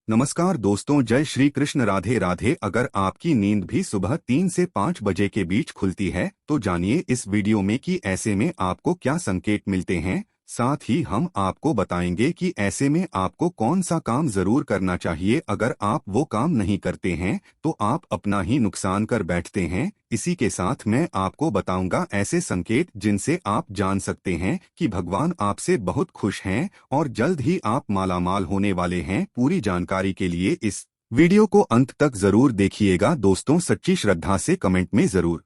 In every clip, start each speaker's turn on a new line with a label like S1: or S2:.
S1: नमस्कार दोस्तों, जय श्री कृष्ण। राधे राधे। अगर आपकी नींद भी सुबह 3 से 5 बजे के बीच खुलती है तो जानिए इस वीडियो में कि ऐसे में आपको क्या संकेत मिलते हैं। साथ ही हम आपको बताएंगे कि ऐसे में आपको कौन सा काम जरूर करना चाहिए। अगर आप वो काम नहीं करते हैं तो आप अपना ही नुकसान कर बैठते हैं। इसी के साथ मैं आपको बताऊंगा ऐसे संकेत जिनसे आप जान सकते हैं कि भगवान आपसे बहुत खुश हैं और जल्द ही आप मालामाल होने वाले हैं। पूरी जानकारी के लिए इस वीडियो को अंत तक जरूर देखिएगा। दोस्तों, सच्ची श्रद्धा से कमेंट में जरूर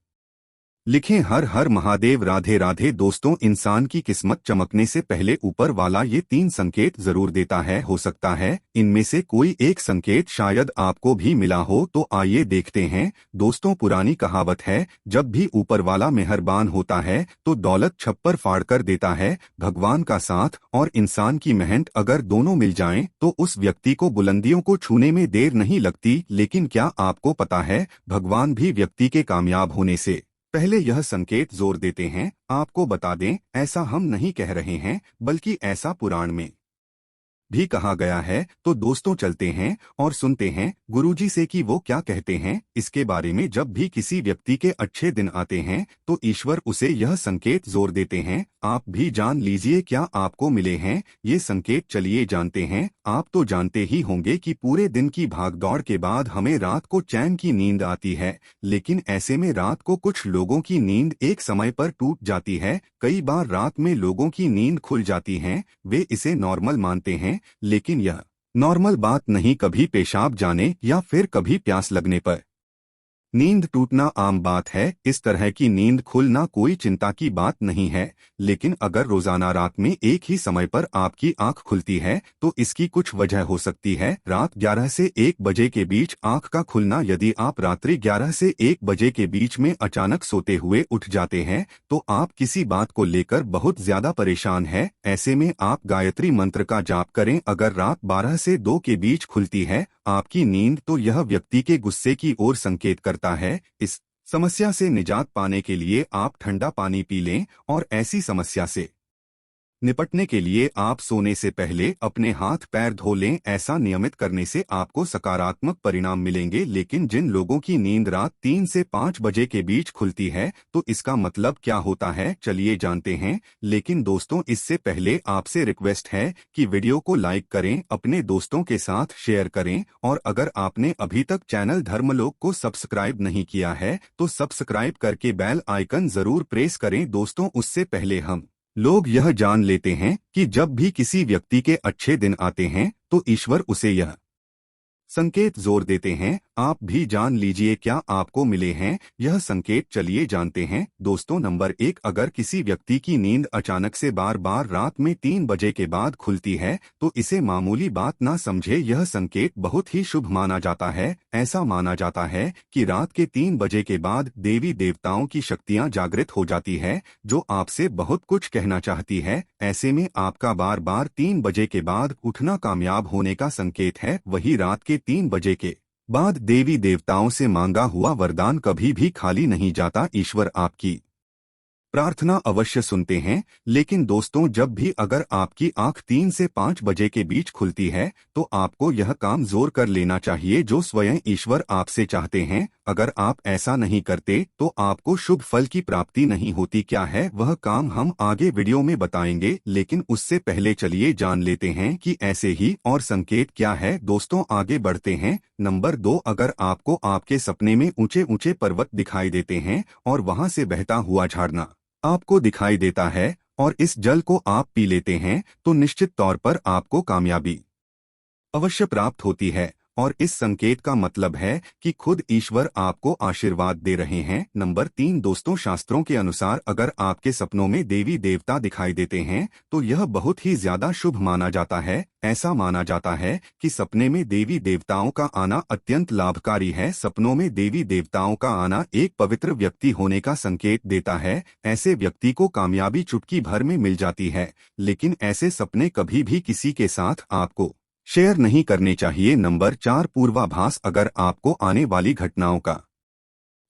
S1: लिखें हर हर महादेव। राधे राधे। दोस्तों, इंसान की किस्मत चमकने से पहले ऊपर वाला ये 3 संकेत जरूर देता है। हो सकता है इनमें से कोई एक संकेत शायद आपको भी मिला हो, तो आइए देखते हैं। दोस्तों, पुरानी कहावत है, जब भी ऊपर वाला मेहरबान होता है तो दौलत छप्पर फाड़ कर देता है। भगवान का साथ और इंसान की मेहनत अगर दोनों मिल जाएं तो उस व्यक्ति को बुलंदियों को छूने में देर नहीं लगती। लेकिन क्या आपको पता है, भगवान भी व्यक्ति के कामयाब होने से पहले यह संकेत जोर देते हैं। आपको बता दें, ऐसा हम नहीं कह रहे हैं, बल्कि ऐसा पुराण में भी कहा गया है। तो दोस्तों, चलते हैं और सुनते हैं गुरुजी से कि वो क्या कहते हैं इसके बारे में। जब भी किसी व्यक्ति के अच्छे दिन आते हैं तो ईश्वर उसे यह संकेत जोर देते हैं। आप भी जान लीजिए क्या आपको मिले हैं ये संकेत। चलिए जानते हैं। आप तो जानते ही होंगे कि पूरे दिन की भागदौड़ के बाद हमें रात को चैन की नींद आती है, लेकिन ऐसे में रात को कुछ लोगों की नींद एक समय पर टूट जाती है। कई बार रात में लोगों की नींद खुल जाती है, वे इसे नॉर्मल मानते हैं, लेकिन यह नॉर्मल बात नहीं। कभी पेशाब जाने या फिर कभी प्यास लगने पर नींद टूटना आम बात है। इस तरह की नींद खुलना कोई चिंता की बात नहीं है। लेकिन अगर रोजाना रात में एक ही समय पर आपकी आंख खुलती है तो इसकी कुछ वजह हो सकती है। रात 11 से 1 बजे के बीच आंख का खुलना। यदि आप रात्रि 11 से 1 बजे के बीच में अचानक सोते हुए उठ जाते हैं तो आप किसी बात को लेकर बहुत ज्यादा परेशान हैं। ऐसे में आप गायत्री मंत्र का जाप करें। अगर रात 12 से 2 के बीच खुलती है आपकी नींद तो यह व्यक्ति के गुस्से की ओर संकेत करता है। इस समस्या से निजात पाने के लिए आप ठंडा पानी पी लें और ऐसी समस्या से निपटने के लिए आप सोने से पहले अपने हाथ पैर धो लें। ऐसा नियमित करने से आपको सकारात्मक परिणाम मिलेंगे। लेकिन जिन लोगों की नींद रात 3 से 5 बजे के बीच खुलती है तो इसका मतलब क्या होता है, चलिए जानते हैं। लेकिन दोस्तों, इससे पहले आपसे रिक्वेस्ट है कि वीडियो को लाइक करें, अपने दोस्तों के साथ शेयर करें और अगर आपने अभी तक चैनल धर्मलोक को सब्सक्राइब नहीं किया है तो सब्सक्राइब करके बेल आइकन जरूर प्रेस करें। दोस्तों, उससे पहले हम लोग यह जान लेते हैं कि जब भी किसी व्यक्ति के अच्छे दिन आते हैं तो ईश्वर उसे यह संकेत जोर देते हैं। आप भी जान लीजिए क्या आपको मिले हैं यह संकेत। चलिए जानते हैं। दोस्तों, नंबर 1, अगर किसी व्यक्ति की नींद अचानक से बार बार रात में 3 बजे के बाद खुलती है तो इसे मामूली बात ना समझे। यह संकेत बहुत ही शुभ माना जाता है। ऐसा माना जाता है कि रात के 3 बजे के बाद देवी देवताओं की शक्तियां जागृत हो जाती है जो आपसे बहुत कुछ कहना चाहती है। ऐसे में आपका बार बार 3 बजे के बाद उठना कामयाब होने का संकेत है। वही रात के 3 बजे के बाद देवी देवताओं से मांगा हुआ वरदान कभी भी खाली नहीं जाता। ईश्वर आपकी प्रार्थना अवश्य सुनते हैं। लेकिन दोस्तों, जब भी अगर आपकी आंख 3 से 5 बजे के बीच खुलती है तो आपको यह काम जोर कर लेना चाहिए जो स्वयं ईश्वर आपसे चाहते हैं। अगर आप ऐसा नहीं करते तो आपको शुभ फल की प्राप्ति नहीं होती। क्या है वह काम, हम आगे वीडियो में बताएंगे। लेकिन उससे पहले चलिए जान लेते हैं कि ऐसे ही और संकेत क्या है। दोस्तों, आगे बढ़ते हैं। नंबर 2, अगर आपको आपके सपने में ऊंचे ऊंचे पर्वत दिखाई देते हैं और वहां से बहता हुआ झरना आपको दिखाई देता है और इस जल को आप पी लेते हैं तो निश्चित तौर पर आपको कामयाबी अवश्य प्राप्त होती है। और इस संकेत का मतलब है कि खुद ईश्वर आपको आशीर्वाद दे रहे हैं। नंबर 3, दोस्तों, शास्त्रों के अनुसार अगर आपके सपनों में देवी देवता दिखाई देते हैं तो यह बहुत ही ज्यादा शुभ माना जाता है। ऐसा माना जाता है कि सपने में देवी देवताओं का आना अत्यंत लाभकारी है। सपनों में देवी देवताओं का आना एक पवित्र व्यक्ति होने का संकेत देता है। ऐसे व्यक्ति को कामयाबी चुटकी भर में मिल जाती है। लेकिन ऐसे सपने कभी भी किसी के साथ आपको शेयर नहीं करने चाहिए। नंबर 4, पूर्वाभास, अगर आपको आने वाली घटनाओं का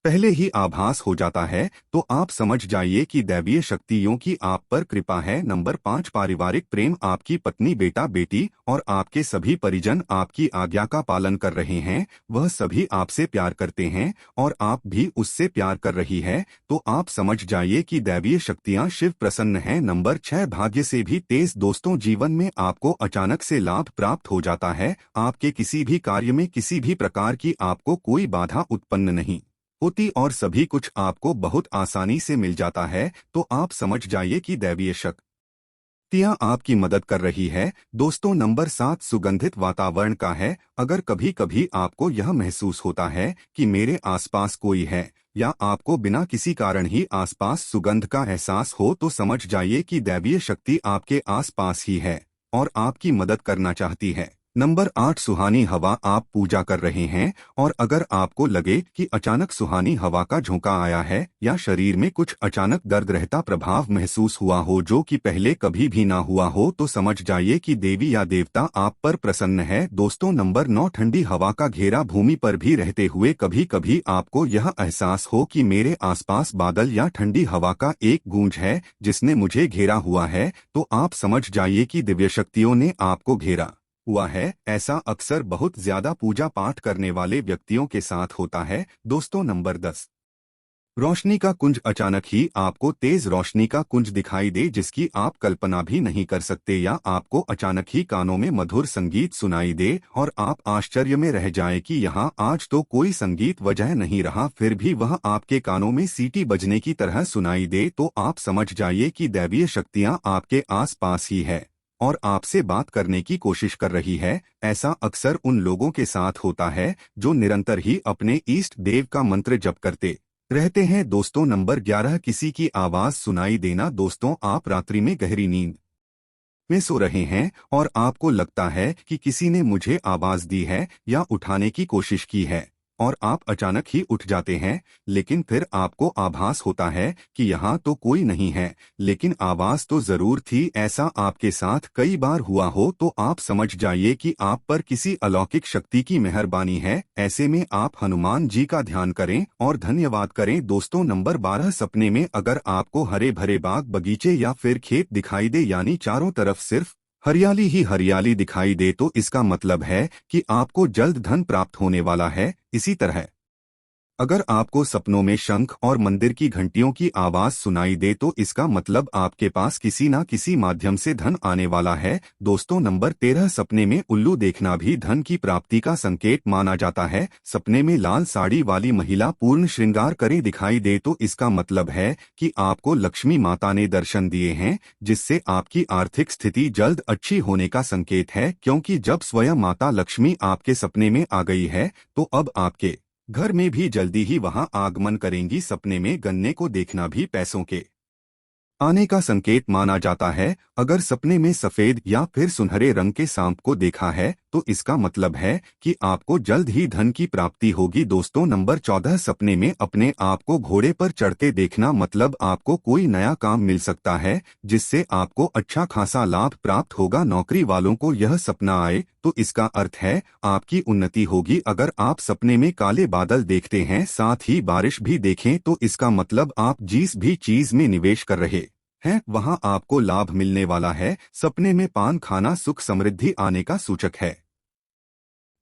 S1: पहले ही आभास हो जाता है तो आप समझ जाइए कि दैवीय शक्तियों की आप पर कृपा है। नंबर 5, पारिवारिक प्रेम। आपकी पत्नी, बेटा, बेटी और आपके सभी परिजन आपकी आज्ञा का पालन कर रहे हैं। वह सभी आपसे प्यार करते हैं और आप भी उससे प्यार कर रही है, तो आप समझ जाइए कि दैवीय शक्तियां शिव प्रसन्न हैं। नंबर 6, भाग्य से भी तेज। दोस्तों, जीवन में आपको अचानक से लाभ प्राप्त हो जाता है। आपके किसी भी कार्य में किसी भी प्रकार की आपको कोई बाधा उत्पन्न नहीं होती और सभी कुछ आपको बहुत आसानी से मिल जाता है, तो आप समझ जाइए कि दैवीय शक्तियां आपकी मदद कर रही है। दोस्तों, नंबर 7, सुगंधित वातावरण का है। अगर कभी कभी आपको यह महसूस होता है कि मेरे आसपास कोई है या आपको बिना किसी कारण ही आसपास सुगंध का एहसास हो, तो समझ जाइए कि दैवीय शक्ति आपके आसपास ही है और आपकी मदद करना चाहती है। नंबर 8, सुहानी हवा। आप पूजा कर रहे हैं और अगर आपको लगे कि अचानक सुहानी हवा का झोंका आया है या शरीर में कुछ अचानक दर्द रहता प्रभाव महसूस हुआ हो जो कि पहले कभी भी ना हुआ हो, तो समझ जाइए कि देवी या देवता आप पर प्रसन्न है। दोस्तों, नंबर 9, ठंडी हवा का घेरा। भूमि पर भी रहते हुए कभी कभी आपको यह एहसास हो कि मेरे आसपास बादल या ठंडी हवा का एक गूंज है जिसने मुझे घेरा हुआ है, तो आप समझ जाइए कि दिव्य शक्तियों ने आपको घेरा हुआ है। ऐसा अक्सर बहुत ज्यादा पूजा पाठ करने वाले व्यक्तियों के साथ होता है। दोस्तों, नंबर 10, रोशनी का कुंज। अचानक ही आपको तेज रोशनी का कुंज दिखाई दे जिसकी आप कल्पना भी नहीं कर सकते, या आपको अचानक ही कानों में मधुर संगीत सुनाई दे और आप आश्चर्य में रह जाएं कि यहाँ आज तो कोई संगीत वजह नहीं रहा, फिर भी वह आपके कानों में सीटी बजने की तरह सुनाई दे, तो आप समझ जाइए कि दैवीय शक्तियाँ आपके आस पास ही है और आपसे बात करने की कोशिश कर रही है। ऐसा अक्सर उन लोगों के साथ होता है जो निरंतर ही अपने इष्ट देव का मंत्र जप करते रहते हैं। दोस्तों, नंबर 11, किसी की आवाज सुनाई देना। दोस्तों, आप रात्रि में गहरी नींद में सो रहे हैं और आपको लगता है कि किसी ने मुझे आवाज दी है या उठाने की कोशिश की है और आप अचानक ही उठ जाते हैं, लेकिन फिर आपको आभास होता है कि यहाँ तो कोई नहीं है, लेकिन आवाज तो जरूर थी। ऐसा आपके साथ कई बार हुआ हो तो आप समझ जाइए कि आप पर किसी अलौकिक शक्ति की मेहरबानी है। ऐसे में आप हनुमान जी का ध्यान करें और धन्यवाद करें। दोस्तों, नंबर 12, सपने में अगर आपको हरे भरे बाग, बगीचे या फिर खेत दिखाई दे, यानी चारों तरफ सिर्फ हरियाली ही हरियाली दिखाई दे, तो इसका मतलब है कि आपको जल्द धन प्राप्त होने वाला है। इसी तरह अगर आपको सपनों में शंख और मंदिर की घंटियों की आवाज सुनाई दे तो इसका मतलब आपके पास किसी ना किसी माध्यम से धन आने वाला है। दोस्तों, नंबर 13, सपने में उल्लू देखना भी धन की प्राप्ति का संकेत माना जाता है। सपने में लाल साड़ी वाली महिला पूर्ण श्रृंगार करे दिखाई दे तो इसका मतलब है कि आपको लक्ष्मी माता ने दर्शन दिए हैं, जिससे आपकी आर्थिक स्थिति जल्द अच्छी होने का संकेत है, क्योंकि जब स्वयं माता लक्ष्मी आपके सपने में आ गई है तो अब आपके घर में भी जल्दी ही वहां आगमन करेंगी। सपने में गन्ने को देखना भी पैसों के आने का संकेत माना जाता है। अगर सपने में सफेद या फिर सुनहरे रंग के सांप को देखा है तो इसका मतलब है कि आपको जल्द ही धन की प्राप्ति होगी। दोस्तों, नंबर 14, सपने में अपने आप को घोड़े पर चढ़ते देखना, मतलब आपको कोई नया काम मिल सकता है जिससे आपको अच्छा खासा लाभ प्राप्त होगा। नौकरी वालों को यह सपना आए तो इसका अर्थ है आपकी उन्नति होगी। अगर आप सपने में काले बादल देखते हैं, साथ ही बारिश भी देखें, तो इसका मतलब आप जिस भी चीज में निवेश कर रहे हैं वहां आपको लाभ मिलने वाला है। सपने में पान खाना सुख समृद्धि आने का सूचक है।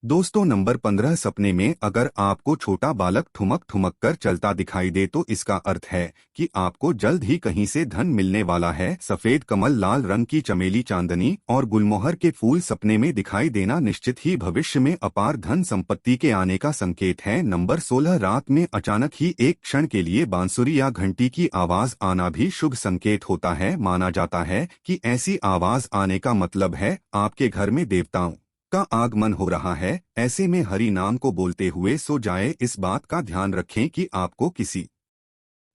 S1: दोस्तों, नंबर 15, सपने में अगर आपको छोटा बालक ठुमक ठुमक कर चलता दिखाई दे तो इसका अर्थ है कि आपको जल्द ही कहीं से धन मिलने वाला है। सफेद कमल, लाल रंग की चमेली, चांदनी और गुलमोहर के फूल सपने में दिखाई देना निश्चित ही भविष्य में अपार धन संपत्ति के आने का संकेत है। नंबर 16, रात में अचानक ही एक क्षण के लिए बांसुरी या घंटी की आवाज आना भी शुभ संकेत होता है। माना जाता है कि ऐसी आवाज आने का मतलब है आपके घर में देवताओं का आगमन हो रहा है। ऐसे में हरि नाम को बोलते हुए सो जाए। इस बात का ध्यान रखें कि आपको किसी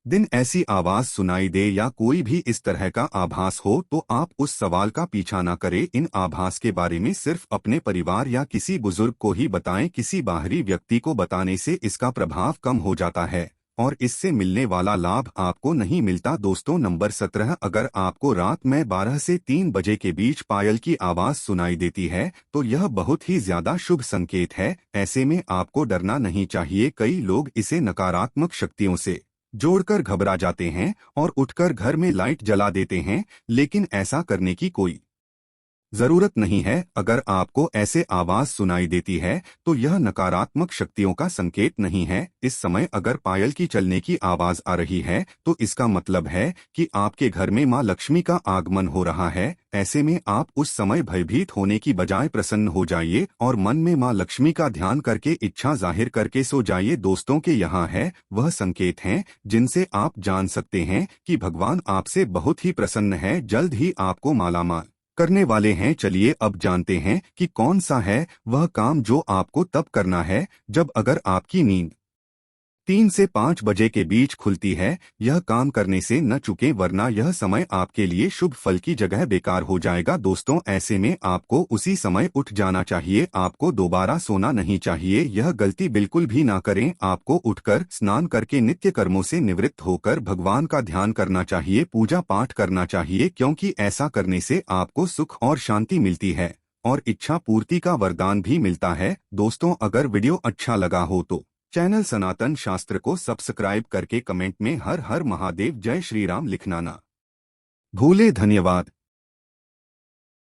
S1: दिन ऐसी आवाज सुनाई दे या कोई भी इस तरह का आभास हो तो आप उस सवाल का पीछा न करें। इन आभास के बारे में सिर्फ अपने परिवार या किसी बुजुर्ग को ही बताएं। किसी बाहरी व्यक्ति को बताने से इसका प्रभाव कम हो जाता है और इससे मिलने वाला लाभ आपको नहीं मिलता। दोस्तों नंबर 17, अगर आपको रात में 12 से 3 बजे के बीच पायल की आवाज सुनाई देती है तो यह बहुत ही ज्यादा शुभ संकेत है। ऐसे में आपको डरना नहीं चाहिए। कई लोग इसे नकारात्मक शक्तियों से जोड़कर घबरा जाते हैं और उठकर घर में लाइट जला देते हैं, लेकिन ऐसा करने की कोई जरूरत नहीं है। अगर आपको ऐसे आवाज सुनाई देती है तो यह नकारात्मक शक्तियों का संकेत नहीं है। इस समय अगर पायल की चलने की आवाज आ रही है तो इसका मतलब है कि आपके घर में मां लक्ष्मी का आगमन हो रहा है। ऐसे में आप उस समय भयभीत होने की बजाय प्रसन्न हो जाइए और मन में मां लक्ष्मी का ध्यान करके इच्छा जाहिर करके सो जाइए। दोस्तों के यहाँ है वह संकेत हैं जिनसे आप जान सकते हैं कि भगवान आपसे बहुत ही प्रसन्न है, जल्द ही आपको मालामाल करने वाले हैं। चलिए अब जानते हैं कि कौन सा है वह काम जो आपको तब करना है जब अगर आपकी नींद 3 से 5 बजे के बीच खुलती है। यह काम करने से न चुके, वरना यह समय आपके लिए शुभ फल की जगह बेकार हो जाएगा। दोस्तों ऐसे में आपको उसी समय उठ जाना चाहिए, आपको दोबारा सोना नहीं चाहिए। यह गलती बिल्कुल भी ना करें। आपको उठकर स्नान करके नित्य कर्मों से निवृत्त होकर भगवान का ध्यान करना चाहिए, पूजा पाठ करना चाहिए, क्योंकि ऐसा करने से आपको सुख और शांति मिलती है और इच्छा पूर्ति का वरदान भी मिलता है। दोस्तों अगर वीडियो अच्छा लगा हो तो चैनल सनातन शास्त्र को सब्सक्राइब करके कमेंट में हर हर महादेव जय श्री राम लिखना ना भूले। धन्यवाद।